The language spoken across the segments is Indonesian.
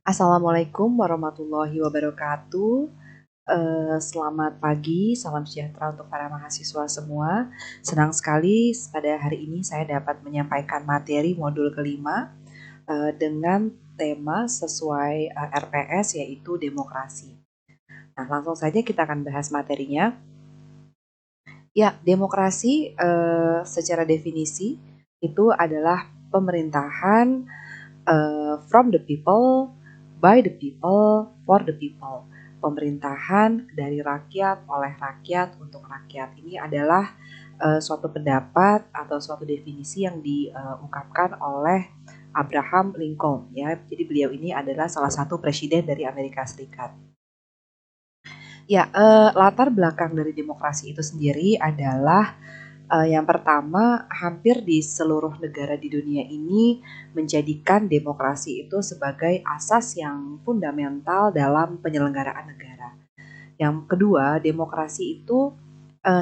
Assalamualaikum warahmatullahi wabarakatuh. Selamat pagi, salam sejahtera untuk para mahasiswa semua. Senang sekali pada hari ini saya dapat menyampaikan materi modul kelima dengan tema sesuai RPS, yaitu demokrasi. Nah, langsung saja kita akan bahas materinya. Ya, demokrasi secara definisi itu adalah pemerintahan from the people, by the people, for the people. Pemerintahan dari rakyat, oleh rakyat, untuk rakyat. Ini adalah suatu pendapat atau suatu definisi yang diungkapkan oleh Abraham Lincoln, ya. Jadi beliau ini adalah salah satu presiden dari Amerika Serikat. Ya, latar belakang dari demokrasi itu sendiri adalah yang pertama, hampir di seluruh negara di dunia ini menjadikan demokrasi itu sebagai asas yang fundamental dalam penyelenggaraan negara. Yang kedua, demokrasi itu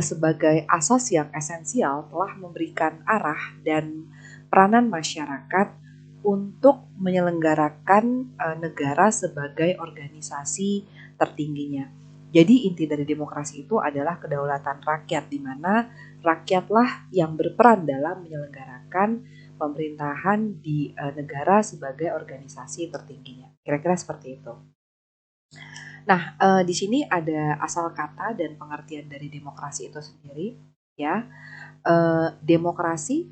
sebagai asas yang esensial telah memberikan arah dan peranan masyarakat untuk menyelenggarakan negara sebagai organisasi tertingginya. Jadi inti dari demokrasi itu adalah kedaulatan rakyat, di mana rakyatlah yang berperan dalam menyelenggarakan pemerintahan di negara sebagai organisasi tertingginya. Kira-kira seperti itu. Nah, di sini ada asal kata dan pengertian dari demokrasi itu sendiri, ya. Demokrasi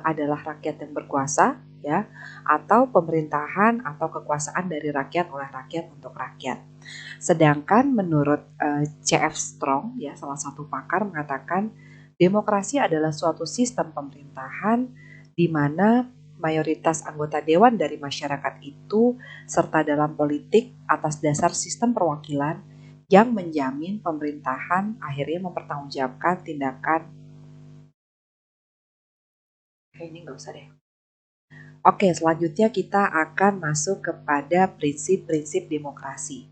adalah rakyat yang berkuasa, ya, atau pemerintahan atau kekuasaan dari rakyat oleh rakyat untuk rakyat. Sedangkan menurut C.F. Strong, ya, salah satu pakar, mengatakan demokrasi adalah suatu sistem pemerintahan di mana mayoritas anggota dewan dari masyarakat itu serta dalam politik atas dasar sistem perwakilan yang menjamin pemerintahan akhirnya mempertanggungjawabkan tindakan. Ini nggak usah deh. Oke, selanjutnya kita akan masuk kepada prinsip-prinsip demokrasi.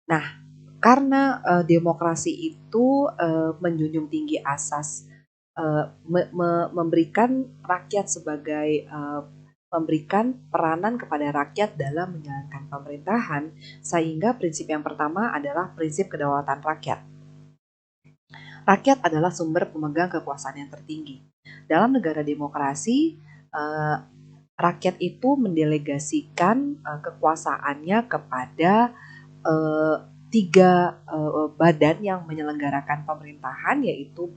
Nah, karena demokrasi itu menjunjung tinggi asas memberikan rakyat sebagai memberikan peranan kepada rakyat dalam menjalankan pemerintahan, sehingga prinsip yang pertama adalah prinsip kedaulatan rakyat. Rakyat adalah sumber pemegang kekuasaan yang tertinggi. Dalam negara demokrasi, rakyat itu mendelegasikan kekuasaannya kepada tiga badan yang menyelenggarakan pemerintahan, yaitu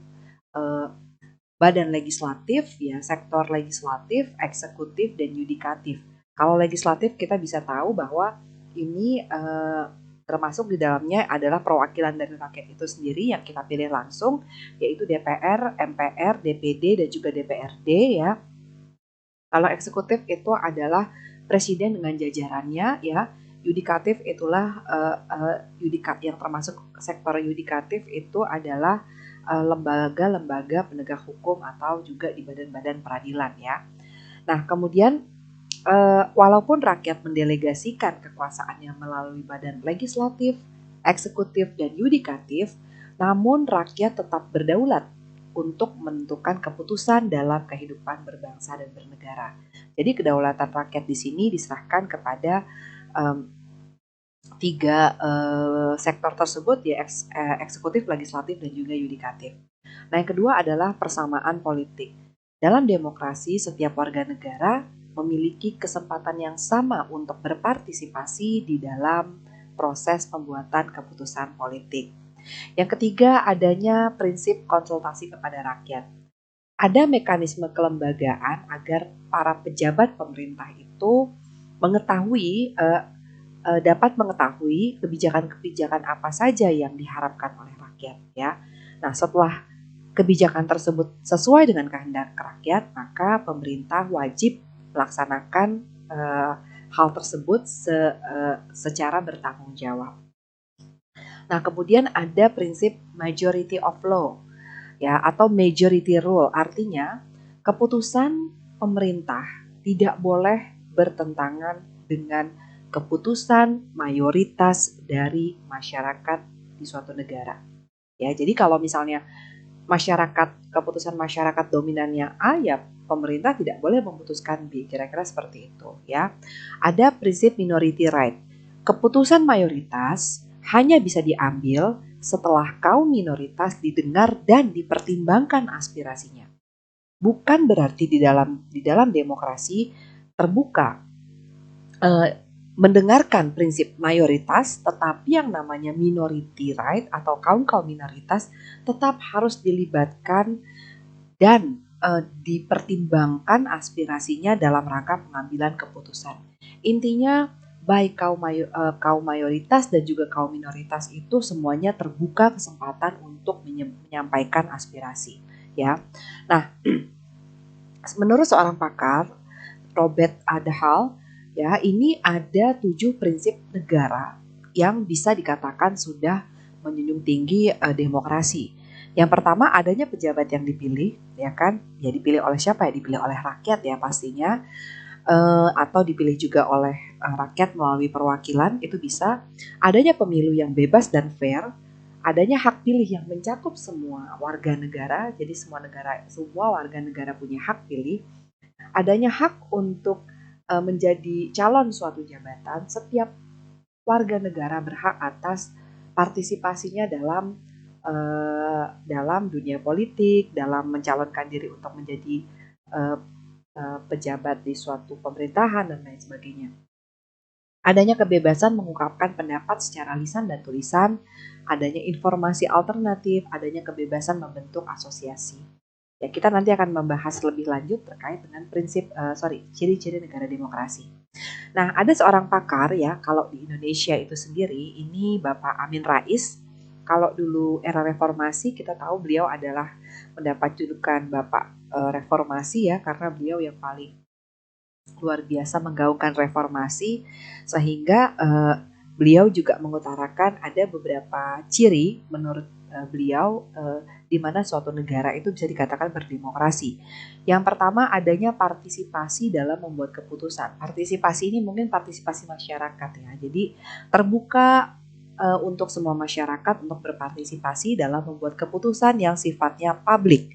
badan legislatif, ya, sektor legislatif, eksekutif, dan yudikatif. Kalau legislatif kita bisa tahu bahwa ini termasuk di dalamnya adalah perwakilan dari rakyat itu sendiri yang kita pilih langsung, yaitu DPR, MPR, DPD, dan juga DPRD, ya. Kalau eksekutif itu adalah presiden dengan jajarannya, ya. Yudikatif itulah yang termasuk sektor yudikatif itu adalah lembaga-lembaga penegak hukum atau juga di badan-badan peradilan, ya. Nah, kemudian walaupun rakyat mendelegasikan kekuasaannya melalui badan legislatif, eksekutif, dan yudikatif, namun rakyat tetap berdaulat untuk menentukan keputusan dalam kehidupan berbangsa dan bernegara. Jadi kedaulatan rakyat di sini diserahkan kepada tiga sektor tersebut, ya, eksekutif, legislatif, dan juga yudikatif. Nah, yang kedua adalah persamaan politik. Dalam demokrasi, setiap warga negara memiliki kesempatan yang sama untuk berpartisipasi di dalam proses pembuatan keputusan politik. Yang ketiga, adanya prinsip konsultasi kepada rakyat. Ada mekanisme kelembagaan agar para pejabat pemerintah itu dapat mengetahui kebijakan-kebijakan apa saja yang diharapkan oleh rakyat, ya. Nah, setelah kebijakan tersebut sesuai dengan kehendak rakyat, maka pemerintah wajib melaksanakan hal tersebut secara bertanggung jawab. Nah, kemudian ada prinsip majority of law, ya, atau majority rule. Artinya, keputusan pemerintah tidak boleh bertentangan dengan keputusan mayoritas dari masyarakat di suatu negara. Ya, jadi kalau misalnya keputusan masyarakat dominannya A, ya pemerintah tidak boleh memutuskan B, kira-kira seperti itu ya. Ada prinsip minority right. Keputusan mayoritas hanya bisa diambil setelah kaum minoritas didengar dan dipertimbangkan aspirasinya. Bukan berarti di dalam demokrasi terbuka mendengarkan prinsip mayoritas, tetapi yang namanya minority right atau kaum minoritas tetap harus dilibatkan dan dipertimbangkan aspirasinya dalam rangka pengambilan keputusan. Intinya baik kaum mayoritas dan juga kaum minoritas itu semuanya terbuka kesempatan untuk menyampaikan aspirasi, ya. Nah, menurut seorang pakar Robert Adhal, ya, ini ada 7 prinsip negara yang bisa dikatakan sudah menjunjung tinggi demokrasi. Yang pertama, adanya pejabat yang dipilih, ya kan? Ya dipilih oleh siapa ya? Dipilih oleh rakyat ya pastinya, atau dipilih juga oleh rakyat melalui perwakilan, itu bisa. Adanya pemilu yang bebas dan fair, adanya hak pilih yang mencakup semua warga negara, jadi semua warga negara punya hak pilih. Adanya hak untuk menjadi calon suatu jabatan, setiap warga negara berhak atas partisipasinya dalam dunia politik, dalam mencalonkan diri untuk menjadi pejabat di suatu pemerintahan dan lain sebagainya. Adanya kebebasan mengungkapkan pendapat secara lisan dan tulisan, adanya informasi alternatif, adanya kebebasan membentuk asosiasi. Ya, kita nanti akan membahas lebih lanjut terkait dengan ciri-ciri negara demokrasi. Nah, ada seorang pakar ya, kalau di Indonesia itu sendiri, ini Bapak Amin Rais. Kalau dulu era reformasi, kita tahu beliau adalah mendapat julukan Bapak Reformasi ya, karena beliau yang paling luar biasa menggaungkan reformasi, sehingga beliau juga mengutarakan ada beberapa ciri menurut beliau di mana suatu negara itu bisa dikatakan berdemokrasi. Yang pertama, adanya partisipasi dalam membuat keputusan. Partisipasi ini mungkin partisipasi masyarakat ya. Jadi terbuka untuk semua masyarakat untuk berpartisipasi dalam membuat keputusan yang sifatnya publik.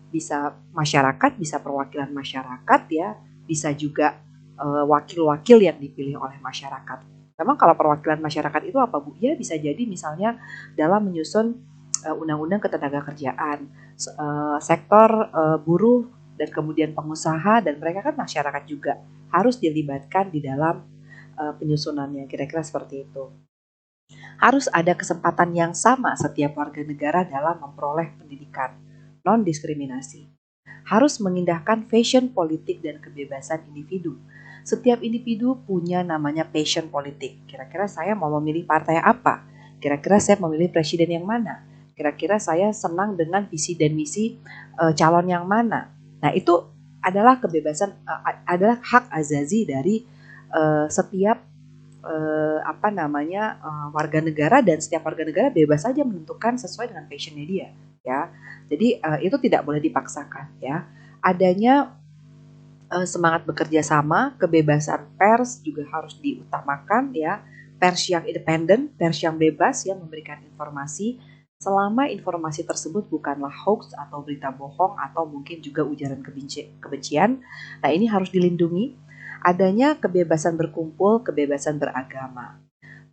Bisa masyarakat, bisa perwakilan masyarakat ya, bisa juga wakil-wakil yang dipilih oleh masyarakat. Memang kalau perwakilan masyarakat itu apa Bu? Ya bisa jadi misalnya dalam menyusun undang-undang ketenagakerjaan, sektor buruh dan kemudian pengusaha, dan mereka kan masyarakat juga harus dilibatkan di dalam penyusunannya, kira-kira seperti itu. Harus ada kesempatan yang sama setiap warga negara dalam memperoleh pendidikan, non-diskriminasi. Harus mengindahkan fashion politik dan kebebasan individu. Setiap individu punya namanya passion politik. Kira-kira saya mau memilih partai apa? Kira-kira saya memilih presiden yang mana? Kira-kira saya senang dengan visi dan misi calon yang mana? Nah, itu adalah kebebasan, adalah hak azazi dari setiap warga negara, dan setiap warga negara bebas saja menentukan sesuai dengan passionnya dia, ya. Jadi itu tidak boleh dipaksakan, ya. Adanya semangat bekerja sama, kebebasan pers juga harus diutamakan, ya. Pers yang independen, pers yang bebas yang memberikan informasi selama informasi tersebut bukanlah hoax atau berita bohong atau mungkin juga ujaran kebencian. Nah, ini harus dilindungi. Adanya kebebasan berkumpul, kebebasan beragama.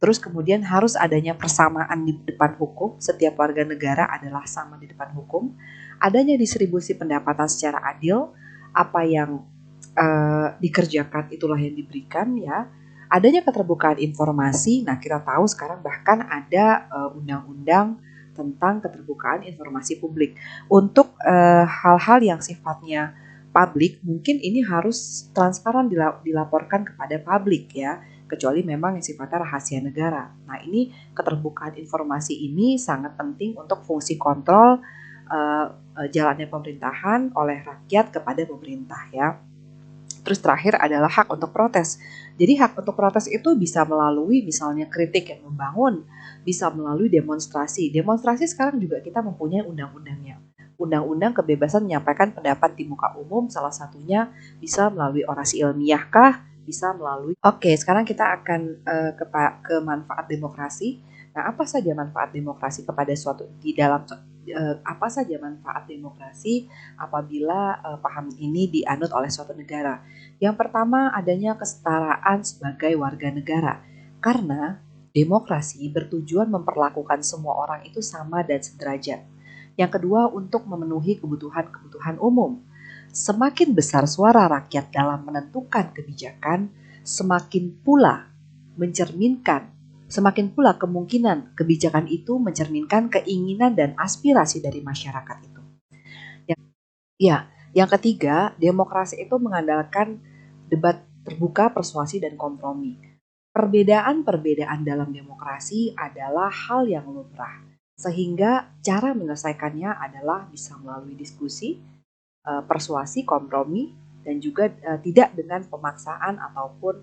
Terus kemudian harus adanya persamaan di depan hukum, setiap warga negara adalah sama di depan hukum. Adanya distribusi pendapatan secara adil, apa yang dikerjakan itulah yang diberikan ya. Adanya keterbukaan informasi. Nah, kita tahu sekarang bahkan ada undang-undang tentang keterbukaan informasi publik. Untuk hal-hal yang sifatnya publik, mungkin ini harus transparan dilaporkan kepada publik ya, kecuali memang yang sifatnya rahasia negara. Nah, ini keterbukaan informasi ini sangat penting untuk fungsi kontrol jalannya pemerintahan oleh rakyat kepada pemerintah ya. Terus terakhir adalah hak untuk protes. Jadi hak untuk protes itu bisa melalui misalnya kritik yang membangun, bisa melalui demonstrasi. Demonstrasi sekarang juga kita mempunyai undang-undangnya. Undang-undang kebebasan menyampaikan pendapat di muka umum, salah satunya bisa melalui orasi ilmiah kah, bisa melalui. Oke, sekarang kita akan ke manfaat demokrasi. Nah, apa saja manfaat demokrasi di dalam apa saja manfaat demokrasi apabila paham ini dianut oleh suatu negara. Yang pertama, adanya kesetaraan sebagai warga negara. Karena demokrasi bertujuan memperlakukan semua orang itu sama dan sederajat. Yang kedua, untuk memenuhi kebutuhan-kebutuhan umum. Semakin besar suara rakyat dalam menentukan kebijakan, semakin pula kemungkinan kebijakan itu mencerminkan keinginan dan aspirasi dari masyarakat itu. Yang ketiga, demokrasi itu mengandalkan debat terbuka, persuasi, dan kompromi. Perbedaan-perbedaan dalam demokrasi adalah hal yang lumrah, sehingga cara menyelesaikannya adalah bisa melalui diskusi, persuasi, kompromi, dan juga tidak dengan pemaksaan ataupun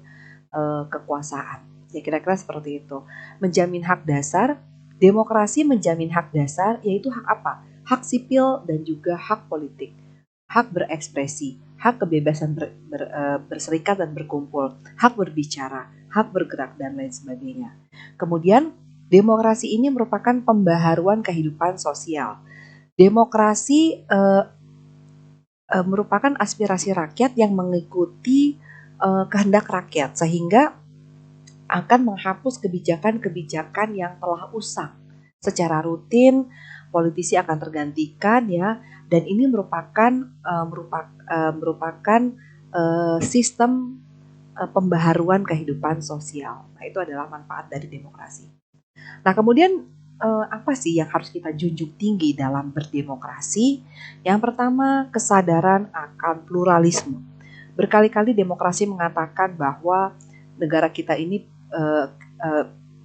kekuasaan. Ya kira-kira seperti itu. Menjamin hak dasar, demokrasi menjamin hak dasar, yaitu hak apa? Hak sipil dan juga hak politik. Hak berekspresi, hak kebebasan berserikat dan berkumpul, hak berbicara, hak bergerak, dan lain sebagainya. Kemudian, demokrasi ini merupakan pembaharuan kehidupan sosial. Demokrasi merupakan aspirasi rakyat yang mengikuti kehendak rakyat, sehingga akan menghapus kebijakan-kebijakan yang telah usang. Secara rutin, politisi akan tergantikan ya, dan ini merupakan sistem pembaharuan kehidupan sosial. Nah, itu adalah manfaat dari demokrasi. Nah, kemudian apa sih yang harus kita junjung tinggi dalam berdemokrasi? Yang pertama, kesadaran akan pluralisme. Berkali-kali demokrasi mengatakan bahwa negara kita ini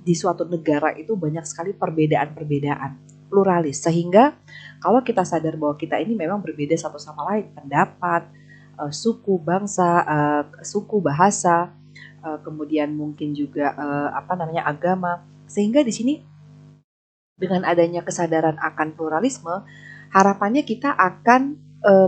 di suatu negara itu banyak sekali perbedaan-perbedaan, pluralis, sehingga kalau kita sadar bahwa kita ini memang berbeda satu sama lain, pendapat, suku, bangsa, suku, bahasa, kemudian mungkin juga agama, sehingga di sini dengan adanya kesadaran akan pluralisme, harapannya kita akan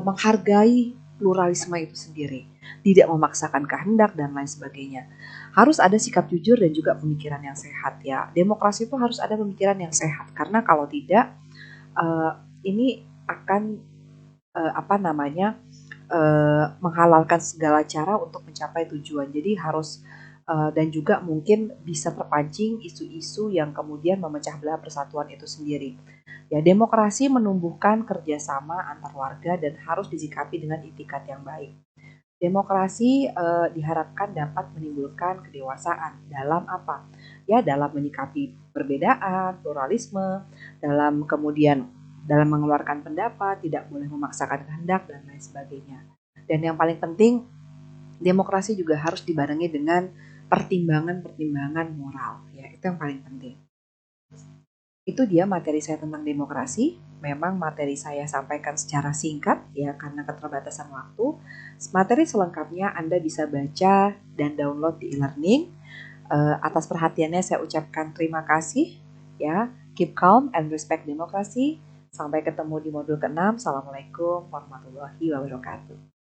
menghargai pluralisme itu sendiri, tidak memaksakan kehendak dan lain sebagainya. Harus ada sikap jujur dan juga pemikiran yang sehat ya. Demokrasi itu harus ada pemikiran yang sehat, karena kalau tidak ini akan menghalalkan segala cara untuk mencapai tujuan. Jadi harus dan juga mungkin bisa terpancing isu-isu yang kemudian memecah belah persatuan itu sendiri. Ya, demokrasi menumbuhkan kerjasama antar warga dan harus disikapi dengan itikat yang baik. Demokrasi diharapkan dapat menimbulkan kedewasaan dalam apa? Ya, dalam menyikapi perbedaan, pluralisme, dalam mengeluarkan pendapat, tidak boleh memaksakan kehendak dan lain sebagainya. Dan yang paling penting, demokrasi juga harus dibarengi dengan pertimbangan-pertimbangan moral. Ya, itu yang paling penting. Itu dia materi saya tentang demokrasi. Memang materi saya sampaikan secara singkat ya karena keterbatasan waktu. Materi selengkapnya Anda bisa baca dan download di e-learning. Atas perhatiannya saya ucapkan terima kasih ya. Keep calm and respect demokrasi. Sampai ketemu di modul ke-6. Assalamualaikum warahmatullahi wabarakatuh.